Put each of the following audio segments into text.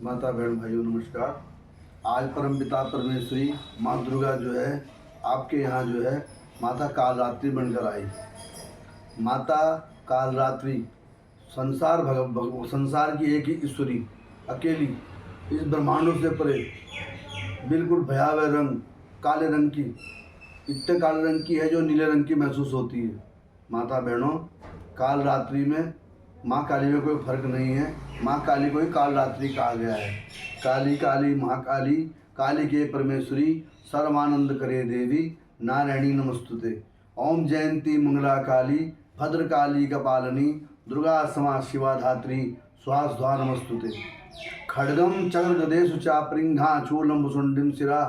माता बहन भाइयों नमस्कार। आज परमपिता परमेश्वरी माँ दुर्गा जो है आपके यहाँ जो है माता कालरात्रि बनकर आई। माता कालरात्रि संसार की एक ही ईश्वरी अकेली इस ब्रह्मांडों से परे बिल्कुल भयावह रंग काले रंग की, इतने काले रंग की है जो नीले रंग की महसूस होती है। माता बहनों, कालरात्रि में माँ काली में कोई फर्क नहीं है। माँ काली को ही कालरात्रि कहा गया है। काली काली महाकाली, काली के परमेश्वरी, सर्वानंद करे देवी, नारायणी नमस्तुते। ओम जयंती मंगला काली, भद्रकाली कपालिनी, दुर्गा समा शिवा धात्री, स्वाहा नमस्तुते। खड्गम चक्र गदेषु चापरिंघा चूलम भुसुंडिम शिरा,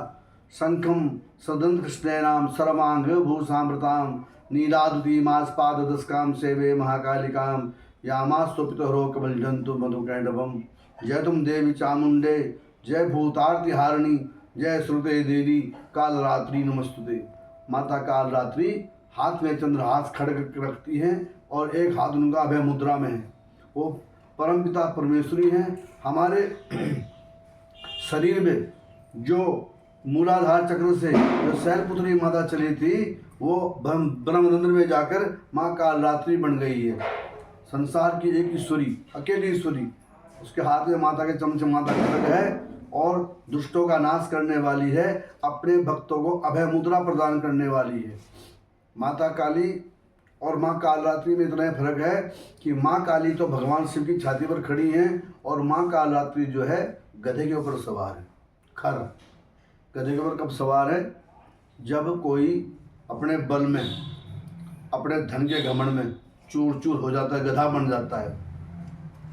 शंखम सदंत कृष्णैनाम सर्वांग भूषामृताम, नीलादुती मास्पाद दस्काम सेवे महाकालिकाम, यामास्तोपितरो कमलजंतु मधुकैंडवम। जय तुम देवी चामुंडे, जय भूतार्ति हारिणी, जय श्रुते देवी कालरात्रि नमस्तुते। माता कालरात्रि हाथ में चंद्रहास खड्ग रखती हैं और एक हाथ उनका अभय मुद्रा में है। वो परमपिता परमेश्वरी हैं। हमारे शरीर में जो मूलाधार चक्र से जो शैलपुत्री माता चली थी वो ब्रह्मरंध्र में जाकर माँ कालरात्रि बन गई है। संसार की एक ईश्वरी, अकेली ईश्वरी, उसके हाथ में माता के चमचमाता खड्ग है और दुष्टों का नाश करने वाली है, अपने भक्तों को अभय मुद्रा प्रदान करने वाली है। माता काली और माँ कालरात्रि में इतना फर्क है कि माँ काली तो भगवान शिव की छाती पर खड़ी हैं और माँ कालरात्रि जो है गधे के ऊपर सवार है। खर गधे के ऊपर कब सवार है? जब कोई अपने बल में, अपने धन के घमंड में चूर चूर हो जाता है, गधा बन जाता है,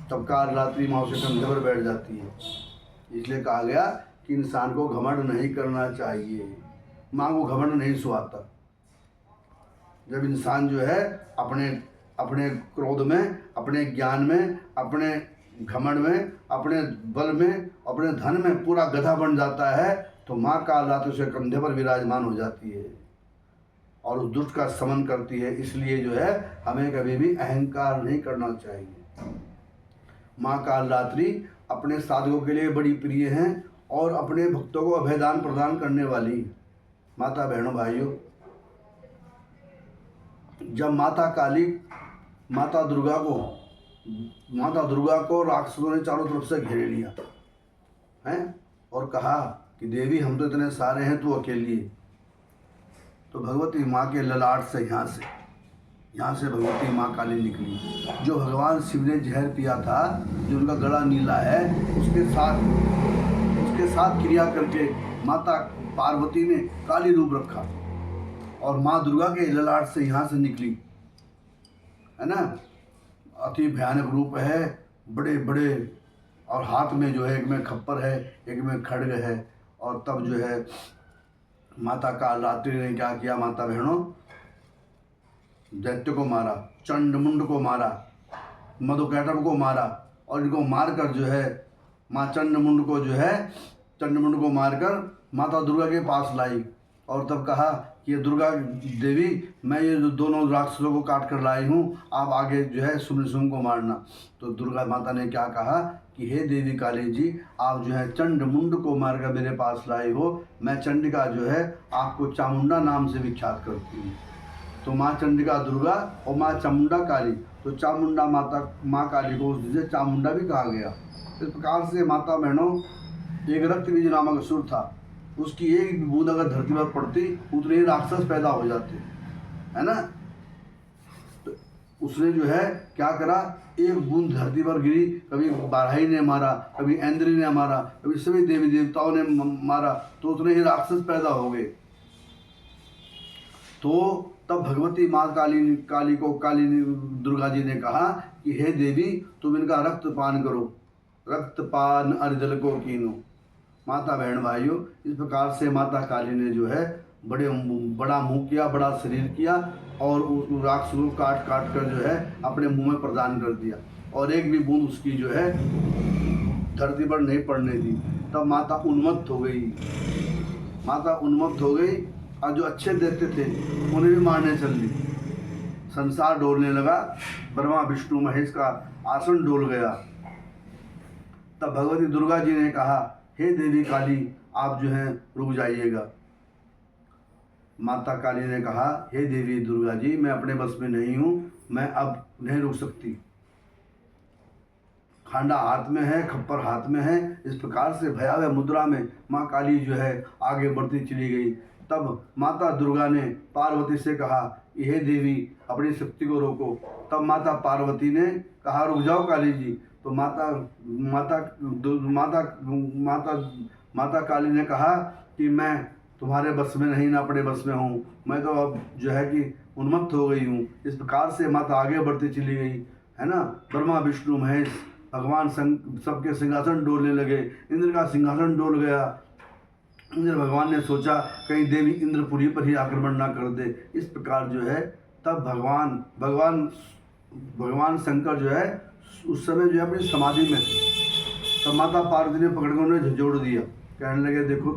तब कालरात्रि माँ उसे कंधे पर बैठ जाती है। इसलिए कहा गया कि इंसान को घमंड नहीं करना चाहिए। माँ को घमंड नहीं सुहाता। जब इंसान जो है अपने अपने क्रोध में, अपने ज्ञान में, अपने घमंड में, अपने बल में, अपने धन में पूरा गधा बन जाता है तो माँ कालरात्रि उसे कंधे पर विराजमान हो जाती है और उस दुष्ट का समन करती है। इसलिए जो है हमें कभी भी अहंकार नहीं करना चाहिए। माँ कालरात्रि अपने साधकों के लिए बड़ी प्रिय हैं और अपने भक्तों को अभयदान प्रदान करने वाली। माता बहनों भाइयों, जब माता काली माता दुर्गा को राक्षसों ने चारों तरफ से घेर लिया है और कहा कि देवी हम तो इतने सारे हैं, तू अकेली है, तो भगवती माँ के ललाट से यहाँ से भगवती माँ काली निकली। जो भगवान शिव ने जहर पिया था, जो उनका गला नीला है, उसके साथ क्रिया करके माता पार्वती ने काली रूप रखा और माँ दुर्गा के ललाट से यहाँ से निकली, है ना। अति भयानक रूप है, बड़े बड़े, और हाथ में जो है एक में खप्पर है, एक में खड्ग है। और तब जो है माता कालरात्रि ने क्या किया? माता बहनों, दैत्य को मारा, चंडमुंड को मारा, मधुकैटभ को मारा और इनको मारकर जो है माँ चंडमुंड को मारकर माता दुर्गा के पास लाई और तब कहा कि ये दुर्गा देवी, मैं ये जो दोनों राक्षसों को काट कर लाई हूँ, आप आगे जो है शुंभ को मारना। तो दुर्गा माता ने क्या कहा कि हे देवी काली जी, आप जो है चंडमुंड को मारकर मेरे पास लाई हो, मैं चंडिका जो है आपको चामुंडा नाम से विख्यात करती हूँ। तो माँ चंडिका दुर्गा और माँ चामुंडा काली, तो चामुंडा माँ काली को उस दिन से चामुंडा भी कहा गया। इस प्रकार से माता बहनों, एक रक्तबीज नामक असुर था, उसकी एक बूंद अगर धरती पर पड़ती उतने ही राक्षस पैदा हो जाते, है ना। तो उसने जो है क्या करा, एक बूंद धरती पर गिरी, कभी बाराही ने मारा, कभी इंद्र ने मारा, कभी सभी देवी देवताओं ने मारा, तो उतने ही राक्षस पैदा हो गए। तो तब भगवती माँ काली दुर्गा जी ने कहा कि हे देवी, तुम इनका रक्तपान करो, रक्तपान अरिदल को कीनो। माता बहन भाइयों, इस प्रकार से माता काली ने जो है बड़ा मुंह किया, बड़ा शरीर किया और उस राक्षसों को काट कर जो है अपने मुंह में प्रदान कर दिया और एक भी बूंद उसकी जो है धरती पर नहीं पड़ने दी। तब माता उन्मत्त हो गई और जो अच्छे देखते थे उन्हें भी मारने चल दी। संसार डोलने लगा, ब्रह्मा विष्णु महेश का आसन डोल गया। तब भगवती दुर्गा जी ने कहा, हे देवी काली, आप जो हैं रुक जाइएगा। माता काली ने कहा, हे देवी दुर्गा जी, मैं अपने बस में नहीं हूँ, मैं अब नहीं रुक सकती। खांडा हाथ में है, खप्पर हाथ में है। इस प्रकार से भयावह मुद्रा में माँ काली जो है आगे बढ़ती चली गई। तब माता दुर्गा ने पार्वती से कहा, हे देवी, अपनी शक्ति को रोको। तब माता पार्वती ने कहा, रुक जाओ काली जी। तो माता काली ने कहा कि मैं तुम्हारे बस में नहीं, ना अपने बस में हूँ, मैं तो अब जो है कि उन्मत्त हो गई हूँ। इस प्रकार से माता आगे बढ़ती चली गई, है ना। ब्रह्मा विष्णु महेश भगवान सबके सिंहासन डोलने लगे। इंद्र का सिंहासन डोल गया। इंद्र भगवान ने सोचा कहीं देवी इंद्रपुरी पर ही आक्रमण ना कर दे। इस प्रकार जो है तब भगवान शंकर जो है उस समय जो है अपनी समाधि में थे। तब माता पार्वती ने पकड़ कर उन्हें झंझोड़ दिया। कहने लगे, देखो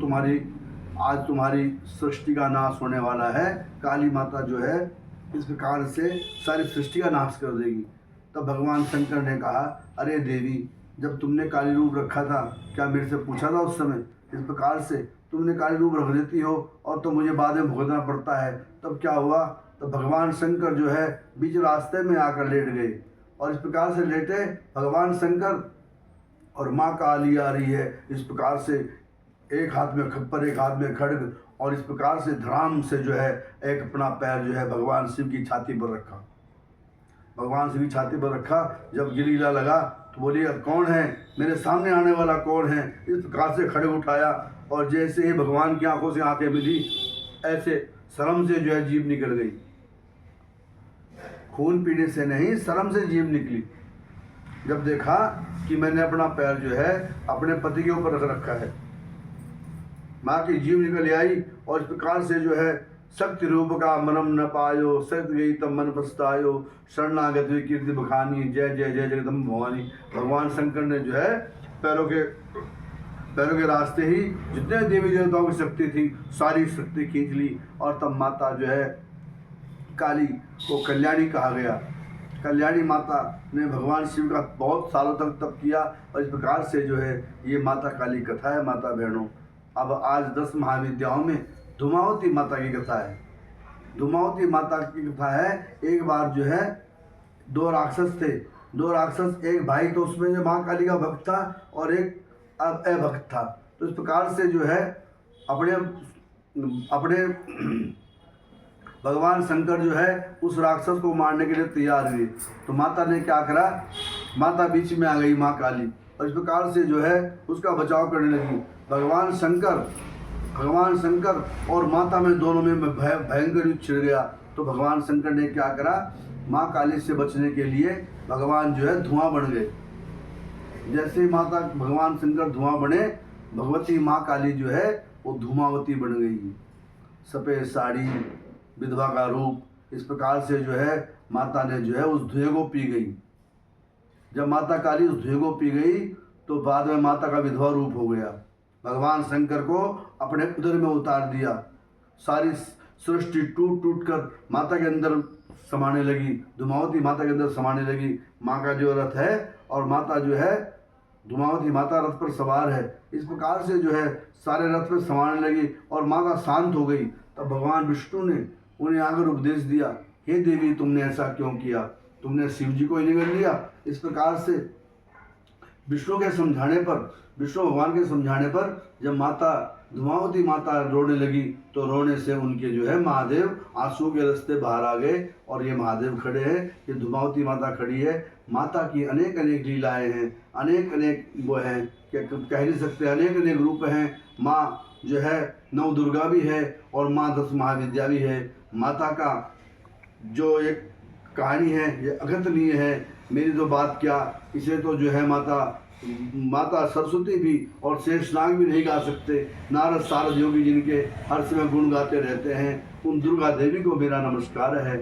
आज तुम्हारी सृष्टि का नाश होने वाला है। काली माता जो है इस प्रकार से सारी सृष्टि का नाश कर देगी। तब भगवान शंकर ने कहा, अरे देवी, जब तुमने काली रूप रखा था, क्या मेरे से पूछा था उस समय? इस प्रकार से तुमने काली रूप रख देती हो और तो मुझे बाद में भुगतना पड़ता है। तब क्या हुआ? तब भगवान शंकर जो है बीच रास्ते में आकर लेट गए। और इस प्रकार से लेटे भगवान शंकर और माँ काली आ रही है। इस प्रकार से एक हाथ में खप्पर, एक हाथ में खड्ग, और इस प्रकार से धड़ाम से जो है एक अपना पैर जो है भगवान शिव की छाती पर रखा। भगवान शिव की छाती पर रखा। जब गिलीला लगा तो बोली, अब कौन है? मेरे सामने आने वाला कौन है? इस प्रकार से खड्ग उठाया और जैसे ही भगवान की आंखों से आंखें मिली, ऐसे शर्म से जो है जीभ निकल गई। खून पीने से नहीं, शर्म से जीभ निकली। जब देखा कि मैंने अपना पैर जो है अपने पति के ऊपर रख रखा है, माँ की जीभ निकल आई। और इस प्रकार से जो है शक्ति रूप का मनम न पायो, शक्ति गई तब मन पछतायो, शरणागत हुई कीर्ति बखानी, जय जय जय जगदम्ब भवानी। भगवान शंकर ने जो है पैरों के रास्ते ही जितने देवी देवताओं की शक्ति थी सारी शक्ति खींच ली। और तब माता जो है काली को कल्याणी कहा गया। कल्याणी माता ने भगवान शिव का बहुत सालों तक तप किया। और इस प्रकार से जो है ये माता काली कथा है। माता बहनों, अब आज 10 महाविद्याओं में धूमावती माता की कथा है। धूमावती माता की कथा है। एक बार जो है 2 राक्षस थे। 2 राक्षस, एक भाई तो उसमें जो माँ काली का भक्त था और एक अभक्त था। तो इस प्रकार से जो है अपने भगवान शंकर जो है उस राक्षस को मारने के लिए तैयार हुए। तो माता ने क्या करा? माता बीच में आ गई, माँ काली, और इस प्रकार से जो है उसका बचाव करने लगी। भगवान शंकर और माता में दोनों में भयंकर युद्ध छिड़ गया। तो भगवान शंकर ने क्या करा? माँ काली से बचने के लिए भगवान जो है धुआं बन गए। जैसे ही भगवान शंकर धुआं बने, भगवती माँ काली जो है वो धूमावती बन गई। सफ़ेद साड़ी, विधवा का रूप। इस प्रकार से जो है माता ने जो है उस धुएं को पी गई। जब माता काली उस धुएं को पी गई तो बाद में माता का विधवा रूप हो गया। भगवान शंकर को अपने उदर में उतार दिया। सारी सृष्टि टूट टूट कर माता के अंदर समाने लगी। धूमावती माता के अंदर समाने लगी। माँ का जो रथ है और माता जो है धूमावती माता रथ पर सवार है। इस प्रकार से जो है सारे रथ पर समाने लगी और माता शांत हो गई। तब भगवान विष्णु ने उन्हें आकर उपदेश दिया, हे देवी, तुमने ऐसा क्यों किया? तुमने शिव जी को ही निगल लिया। इस प्रकार से विष्णु भगवान के समझाने पर जब माता धूमावती माता रोने लगी तो रोने से उनके जो है महादेव आंसू के रास्ते बाहर आ गए। और ये महादेव खड़े हैं, ये धूमावती माता खड़ी है। माता की अनेक अनेक लीलाएं हैं, अनेक वो हैं, क्या कह नहीं सकते, अनेक रूप हैं। माँ जो है 9 दुर्गा भी है और माँ 10 महाविद्या भी है। माता का जो एक कहानी है ये अगंतनीय है। मेरी तो बात क्या, इसे तो जो है माता सरस्वती भी और शेषनाग भी नहीं गा सकते। नारद सारद योगी जिनके हर समय गुण गाते रहते हैं, उन दुर्गा देवी को मेरा नमस्कार है।